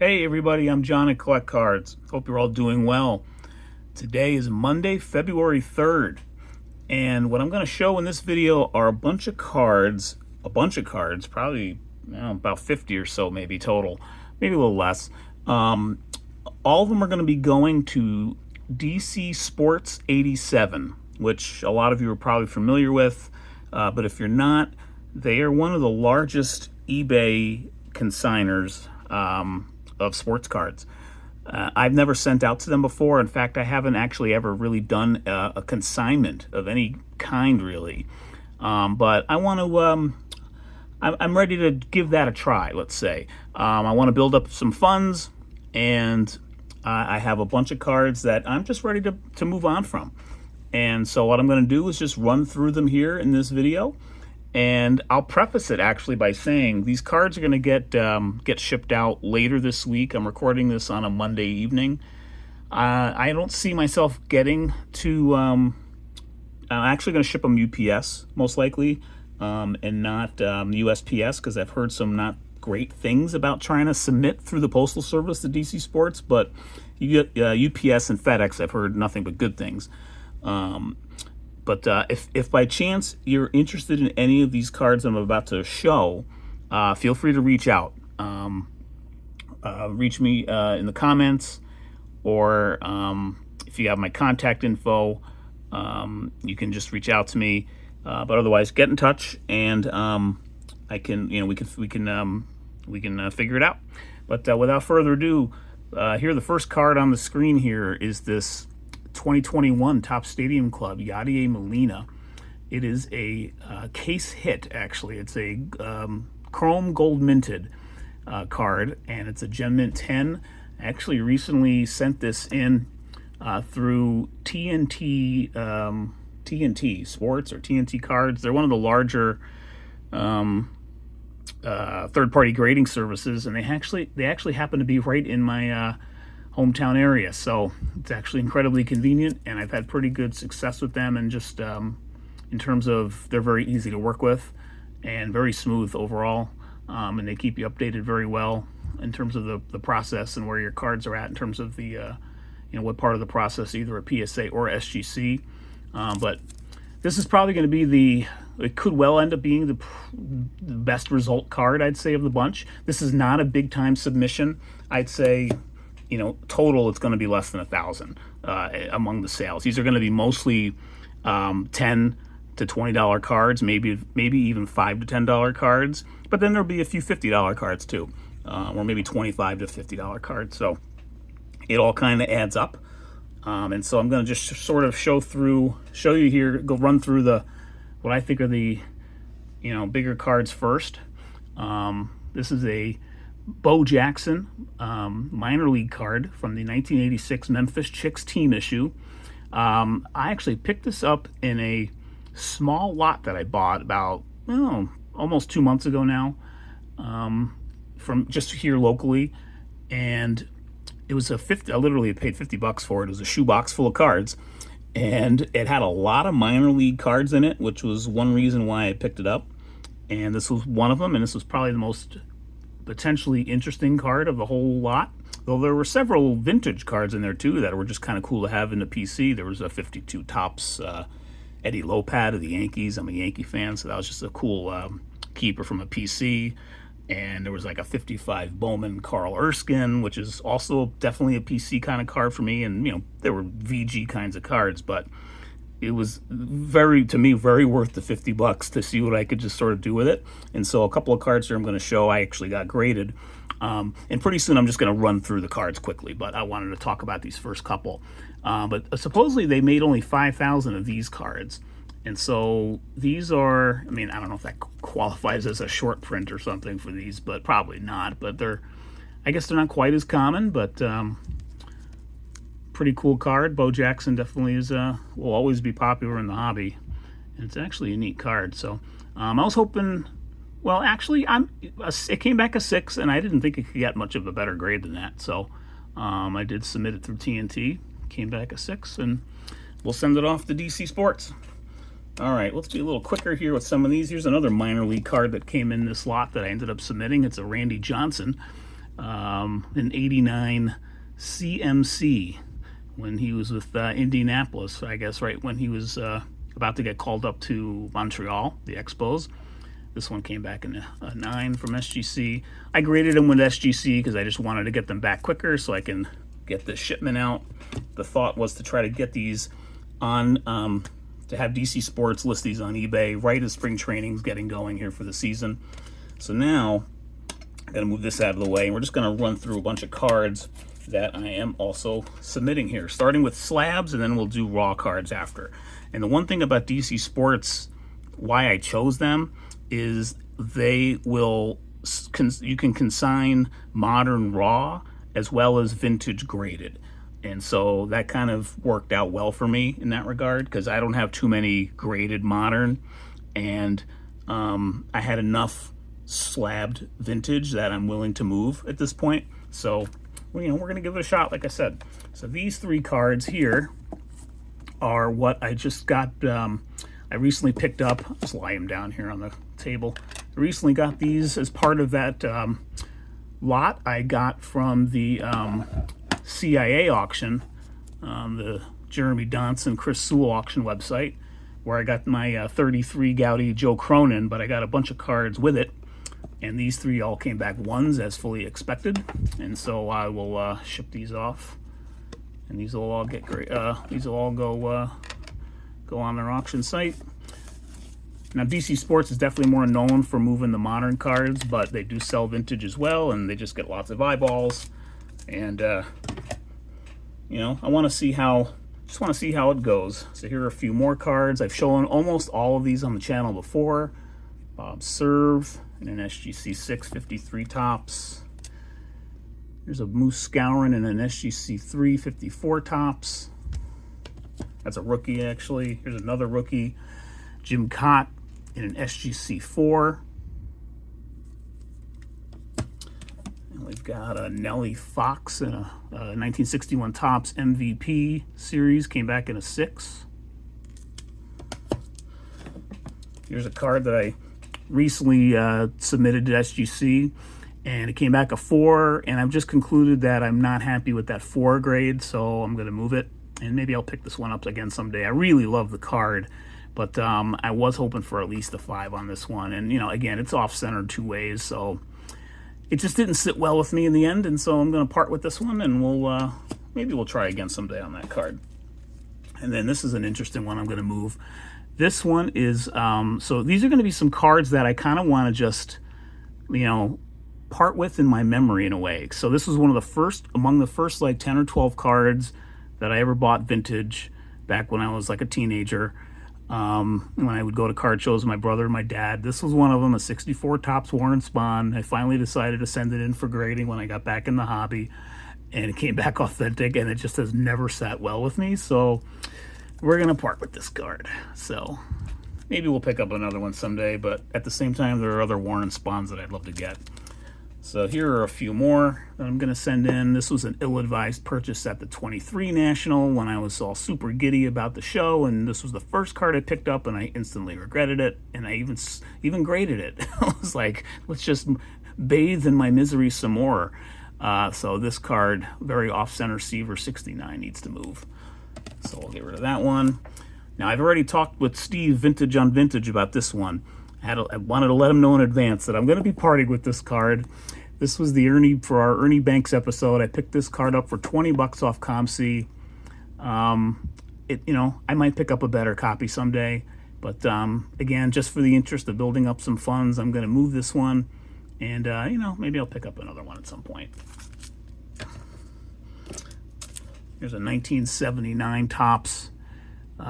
Hey everybody, I'm John at Collect Cards. Hope you're all doing well. Today is Monday, February 3rd, and what I'm going to show in this video are a bunch of cards, probably about 50 or so maybe total, maybe a little less. All of them are going to be going to dcsports87, which a lot of you are probably familiar with, but if you're not, they are one of the largest eBay consigners of sports cards. I've never sent out to them before. In fact, I haven't actually ever really done a consignment of any kind, really. But I want to. I'm ready to give that a try. Let's say I want to build up some funds, and I have a bunch of cards that I'm just ready to move on from. And so what I'm going to do is just run through them here in this video. And I'll preface it actually by saying these cards are going to get shipped out later this week. I'm recording this on a Monday evening. I don't see myself getting to. I'm actually going to ship them UPS most likely, and not USPS, because I've heard some not great things about trying to submit through the Postal Service to DC Sports. But you get UPS and FedEx, I've heard nothing but good things. But if by chance you're interested in any of these cards I'm about to show, feel free to reach out. Reach me in the comments, or if you have my contact info, you can just reach out to me. But otherwise, get in touch, and I can, we can figure it out. But without further ado, here the first card on the screen here is this 2021 Topps Stadium Club Yadier Molina. It is a case hit, actually. It's a chrome gold minted card, and it's a Gem Mint 10. I actually recently sent this in through TNT Sports, or TNT Cards. They're one of the larger third-party grading services, and they actually happen to be right in my hometown area, so it's actually incredibly convenient, and I've had pretty good success with them. And just in terms of, they're very easy to work with and very smooth overall, and they keep you updated very well in terms of the process and where your cards are at in terms of the what part of the process, either a PSA or SGC. But this is probably going to be it could well end up being the best result card, I'd say, of the bunch. This is not a big time submission. I'd say, total, it's going to be less than 1,000 among the sales. These are going to be mostly $10 to $20 cards, maybe even $5 to $10 cards. But then there'll be a few $50 cards too, or maybe $25 to $50 cards. So it all kind of adds up. And so I'm going to just sort of show you here, run through what I think are the bigger cards first. This is a Bo Jackson minor league card from the 1986 Memphis Chicks team issue. I actually picked this up in a small lot that I bought about almost 2 months ago now, from just here locally, and it was I literally paid $50 for it. It was a shoebox full of cards, and it had a lot of minor league cards in it, which was one reason why I picked it up. And this was one of them, and this was probably the most potentially interesting card of the whole lot, though there were several vintage cards in there too that were just kind of cool to have in the PC. There was a 52 Topps Eddie Lopad of the Yankees. I'm a Yankee fan, so that was just a cool keeper from a PC. And there was like a 55 Bowman Carl Erskine, which is also definitely a PC kind of card for me. And there were VG kinds of cards, but it was to me very worth the $50 to see what I could just sort of do with it. And so a couple of cards here I'm going to show I actually got graded, and pretty soon I'm just going to run through the cards quickly, but I wanted to talk about these first couple. But supposedly they made only 5,000 of these cards, and so these are, I don't know if that qualifies as a short print or something for these, but probably not. But I guess they're not quite as common, but pretty cool card. Bo Jackson definitely will always be popular in the hobby, and it's actually a neat card. So I was hoping, well, actually it came back a 6, and I didn't think it could get much of a better grade than that. So I did submit it through TNT, came back a 6, and we'll send it off to DC Sports. All right, let's be a little quicker here with some of these. Here's another minor league card that came in this lot that I ended up submitting. It's a Randy Johnson. an 89 CMC when he was with Indianapolis, I guess, right when he was about to get called up to Montreal, the Expos. This one came back in a 9 from SGC. I graded them with SGC because I just wanted to get them back quicker so I can get the shipment out. The thought was to try to get these on, to have DC Sports list these on eBay right as spring training's getting going here for the season. So now I'm going to move this out of the way, and we're just going to run through a bunch of cards that I am also submitting here, starting with slabs, and then we'll do raw cards after. And the one thing about DC Sports, why I chose them, is they will, you can consign modern raw as well as vintage graded. And so that kind of worked out well for me in that regard, because I don't have too many graded modern, and I had enough slabbed vintage that I'm willing to move at this point. So, you know, we're going to give it a shot, like I said. So these 3 cards here are what I just got. I recently picked up, just lie them down here on the table. I recently got these as part of that lot I got from the CIA auction, the Jeremy Donson, Chris Sewell auction website, where I got my 33 Gaudy Joe Cronin, but I got a bunch of cards with it. And these 3 all came back 1s as fully expected. And so I will ship these off. And these will all get great. These will all go on their auction site. Now, DC Sports is definitely more known for moving the modern cards, but they do sell vintage as well, and they just get lots of eyeballs. And you know, I want to see how, just want to see how it goes. So here are a few more cards. I've shown almost all of these on the channel before. Bob Serve in an SGC 653 tops. Here's a Moose Scourin in an SGC 354 tops. That's a rookie, actually. Here's another rookie, Jim Cott in an SGC 4. And we've got a Nellie Fox in a 1961 Topps MVP series, came back in a 6. Here's a card that I recently submitted to SGC, and it came back a 4, and I've just concluded that I'm not happy with that 4 grade, so I'm going to move it, and maybe I'll pick this one up again someday. I really love the card, but I was hoping for at least a 5 on this one, and you know, again, it's off-centered 2 ways, so it just didn't sit well with me in the end, and so I'm going to part with this one, and we'll maybe we'll try again someday on that card. And then this is an interesting one I'm going to move. This one is, so these are going to be some cards that I kind of want to just, you know, part with in my memory in a way. So this was one of the first, among the first like 10 or 12 cards that I ever bought vintage back when I was like a teenager. When I would go to card shows with my brother and my dad. This was one of them, a 64 Topps Warren Spahn. I finally decided to send it in for grading when I got back in the hobby, and it came back authentic, and it just has never sat well with me. So we're going to part with this card. So maybe we'll pick up another one someday, but at the same time, there are other Warren Spahns that I'd love to get. So here are a few more that I'm going to send in. This was an ill-advised purchase at the 23 National when I was all super giddy about the show, and this was the first card I picked up, and I instantly regretted it, and I even graded it. I was like, let's just bathe in my misery some more. So this card, very off-center Seaver 69, needs to move. So I'll get rid of that one. Now, I've already talked with Steve, Vintage on Vintage, about this one. I wanted to let him know in advance that I'm going to be parting with this card. This was the Ernie, for our Ernie Banks episode. I picked this card up for 20 bucks off ComC. You know, I might pick up a better copy someday, but again, just for the interest of building up some funds, I'm going to move this one, and you know, maybe I'll pick up another one at some point. Here's a 1979 Topps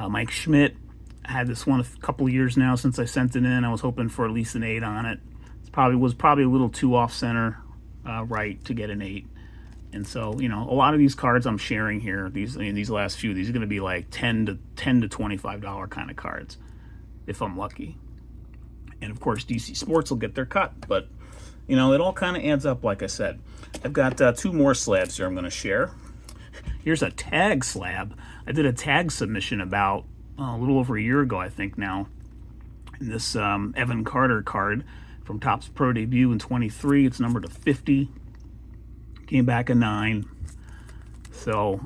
Mike Schmidt. I had this one a couple of years now since I sent it in. I was hoping for at least an 8 on it. It was probably a little too off center right to get an 8. And so, you know, a lot of these cards I'm sharing here, these last few, these are going to be like $10 to $25 kind of cards, if I'm lucky. And of course, DC Sports will get their cut, but you know, it all kind of adds up. Like I said, I've got 2 more slabs here I'm going to share. Here's a tag slab. I did a tag submission about a little over a year ago, I think now. And this Evan Carter card from Topps Pro Debut in 23. It's numbered to 50. Came back a 9. So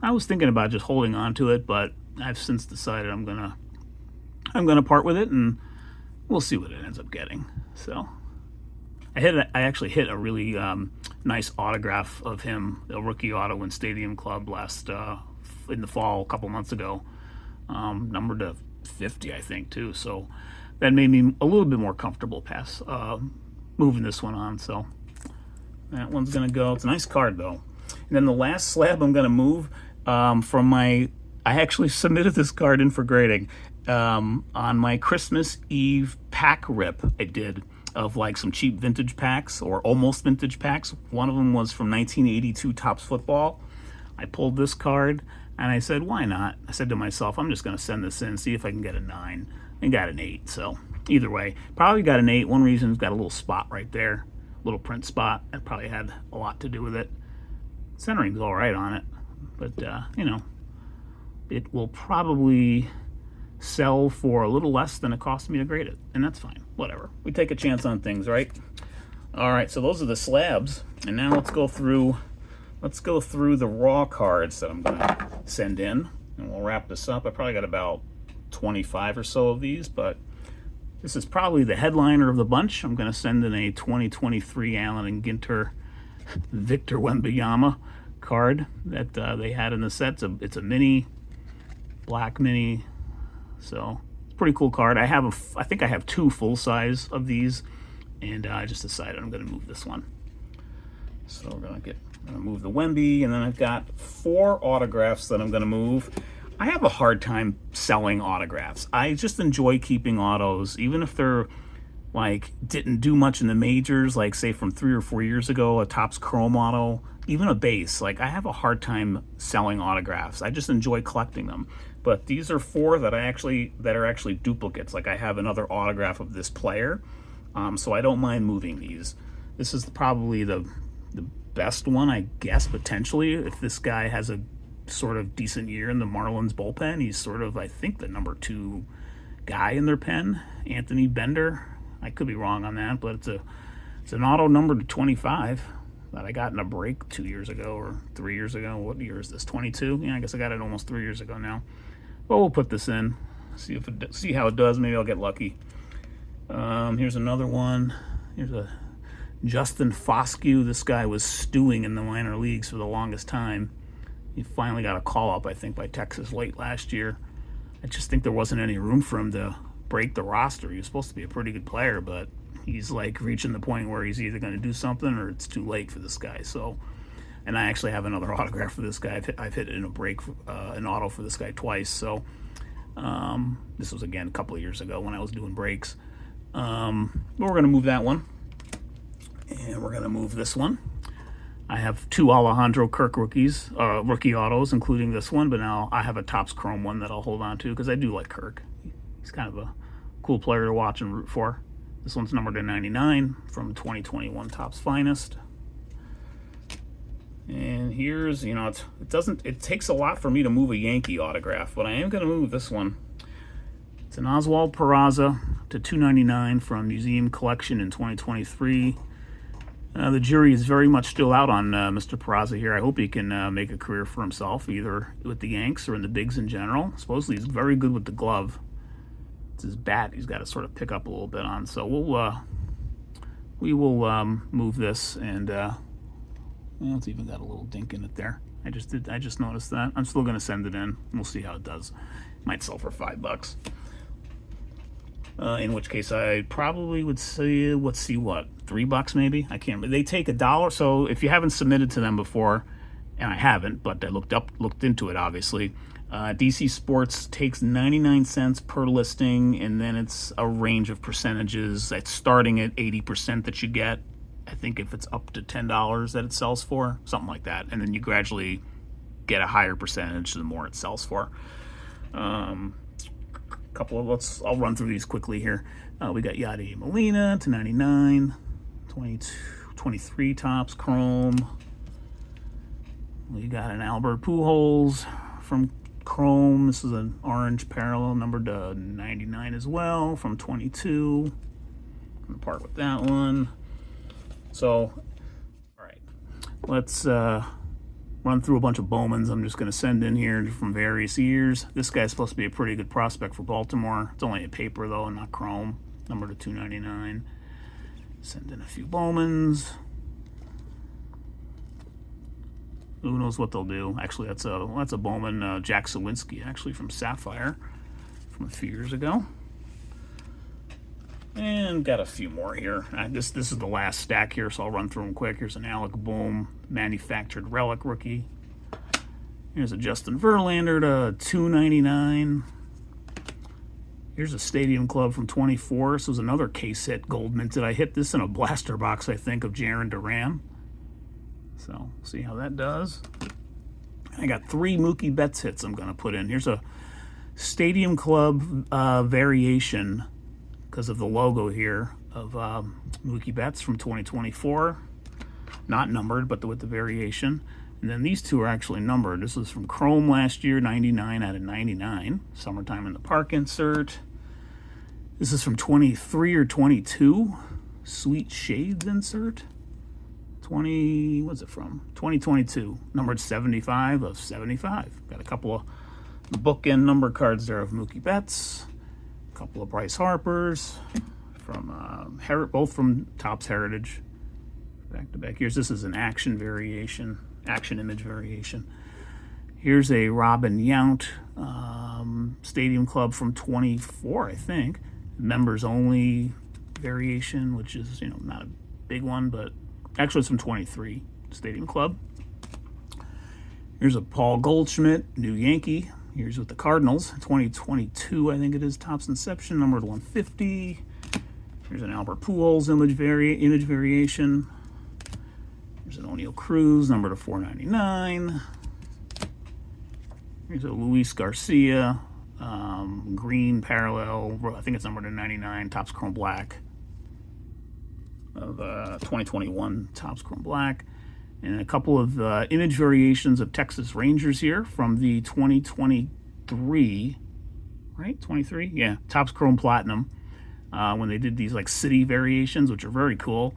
I was thinking about just holding on to it, but I've since decided I'm gonna part with it, and we'll see what it ends up getting. So I actually hit a really nice autograph of him, a rookie auto in Stadium Club last in the fall a couple months ago, numbered to 50, I think, too. So that made me a little bit more comfortable past moving this one on. So that one's gonna go. It's a nice card though. And then the last slab I'm gonna move from my. I actually submitted this card in for grading on my Christmas Eve pack rip I did of like some cheap vintage packs or almost vintage packs. One of them was from 1982 Topps Football. I pulled this card and I said, why not? I said to myself, I'm just going to send this in, see if I can get a 9, and got an 8. So either way, probably got an 8. One reason it's got a little spot right there, little print spot. That probably had a lot to do with it. Centering's all right on it, but you know, it will probably sell for a little less than it cost me to grade it, and that's fine. Whatever. We take a chance on things, right? All right, so those are the slabs, and now let's go through the raw cards that I'm gonna send in, and we'll wrap this up. I probably got about 25 or so of these, but this is probably the headliner of the bunch. I'm gonna send in a 2023 Allen and Ginter Victor Wembanyama card that they had in the set. It's a mini, black mini, so it's a pretty cool card. I think I have 2 full size of these, and I just decided I'm going to move this one. So we're going to move the Wemby, and then I've got 4 autographs that I'm going to move. I have a hard time selling autographs. I just enjoy keeping autos, even if they're like didn't do much in the majors, like say from 3 or 4 years ago, a Topps Chrome auto, even a base. Like I have a hard time selling autographs. I just enjoy collecting them. But these are 4 that are actually duplicates. Like I have another autograph of this player, so I don't mind moving these. This is probably the best one, I guess, potentially. If this guy has a sort of decent year in the Marlins bullpen, he's sort of, I think, the number 2 guy in their pen, Anthony Bender. I could be wrong on that, but it's an auto numbered to 25 that I got in a break 2 years ago or 3 years ago. What year is this? 22? Yeah, I guess I got it almost 3 years ago now. But we'll put this in, see how it does. Maybe I'll get lucky. Here's another one. Here's a Justin Foscue. This guy was stewing in the minor leagues for the longest time. He finally got a call up, I think, by Texas late last year. I just think there wasn't any room for him to break the roster. He was supposed to be a pretty good player, but he's like reaching the point where he's either going to do something or it's too late for this guy. So, and I actually have another autograph for this guy. I've hit it in a break, an auto for this guy twice. So this was again a couple of years ago when I was doing breaks. But we're going to move that one, and we're going to move this one. I have 2 Alejandro Kirk rookie autos, including this one, but now I have a Topps Chrome one that I'll hold on to because I do like Kirk. He's kind of a cool player to watch and root for. This one's numbered to 99 from 2021 Topps Finest. And here's, you know, it takes a lot for me to move a Yankee autograph, but I am going to move this one. It's an Oswald Peraza to 299 from Museum Collection in 2023. The jury is very much still out on Mr. Peraza here. I hope he can make a career for himself, either with the Yanks or in the bigs in general. Supposedly he's very good with the glove. It's his bat he's got to sort of pick up a little bit on. So we will move this, and well, it's even got a little dink in it there. I just noticed that. I'm still going to send it in. We'll see how it does. Might sell for $5. In which case I probably would say, let's see, what, $3 maybe? I can't remember. They take $1. So if you haven't submitted to them before, and I haven't, but I looked into it obviously. DC Sports takes 99 cents per listing, and then it's a range of percentages. It's starting at 80% that you get. I think if it's up to $10 that it sells for, something like that, and then you gradually get a higher percentage the more it sells for. I'll run through these quickly here. We got Yadier Molina to 99, 23 Topps Chrome. We got an Albert Pujols from Chrome. This is an orange parallel numbered to 99 as well from 22. I'm gonna part with that one. So, all right, let's run through a bunch of Bowmans I'm just going to send in here from various years. This guy's supposed to be a pretty good prospect for Baltimore. It's only a paper, though, and not chrome. Number to 299. Send in a few Bowmans. Who knows what they'll do? Actually, that's a Bowman, Jack Sawinski, actually, from Sapphire from a few years ago. And got a few more here. This is the last stack here, so I'll run through them quick. Here's an Alec Bohm manufactured relic rookie. Here's a Justin Verlander to 299. Here's a Stadium Club from 24. This was another case hit gold minted. I hit this in a blaster box, I think, of Jarren Duran. So, see how that does. I got 3 Mookie Betts hits I'm going to put in. Here's a Stadium Club variation, because of the logo here, of Mookie Betts from 2024. Not numbered, but with the variation. And then these two are actually numbered. This was from Chrome last year, 99 out of 99. Summertime in the Park insert. This is from 23 or 22. Sweet Shades insert. 20, what's it from? 2022. Numbered 75 of 75. Got a couple of bookend number cards there of Mookie Betts. A couple of Bryce Harpers from both from Topps Heritage. Back to back. This is an action variation, action image variation. Here's a Robin Yount Stadium Club from 24, I think. Members only variation, which is, not a big one, but actually it's from 23 Stadium Club. Here's a Paul Goldschmidt, new Yankee. Here's with the Cardinals, 2022, I think it is, Topps Inception, numbered 150. Here's an Albert Pujols image variation. Here's an O'Neill Cruz, numbered to 499. Here's a Luis Garcia, green parallel, I think it's numbered to 99, Topps Chrome Black. Of 2021 Topps Chrome Black. And a couple of image variations of Texas Rangers here from the 2023, right? 23? Yeah, Topps Chrome Platinum. When they did these like city variations, which are very cool.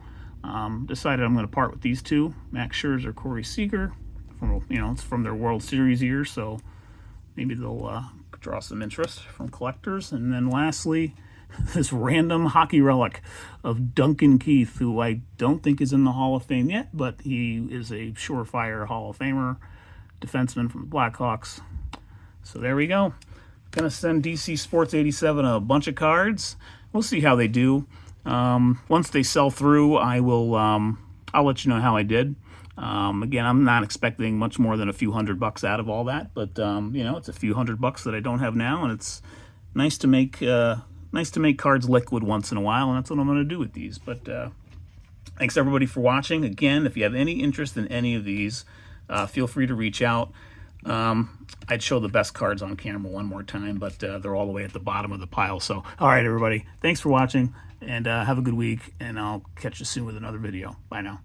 Decided I'm going to part with these two. Max Scherzer, Corey Seager. It's from their World Series year, so maybe they'll draw some interest from collectors. And then lastly, this random hockey relic of Duncan Keith, who I don't think is in the Hall of Fame yet, but he is a surefire Hall of Famer, defenseman from the Blackhawks. So there we go. Gonna send dcsports87 a bunch of cards. We'll see how they do. Once they sell through, I'll let you know how I did. Again, I'm not expecting much more than a few $100 out of all that, but it's a few $100 that I don't have now, and it's nice to make cards liquid once in a while, and that's what I'm going to do with these. But thanks everybody for watching. Again, if you have any interest in any of these, feel free to reach out. I'd show the best cards on camera one more time, but they're all the way at the bottom of the pile. So, all right, everybody, thanks for watching, and have a good week, and I'll catch you soon with another video. Bye now.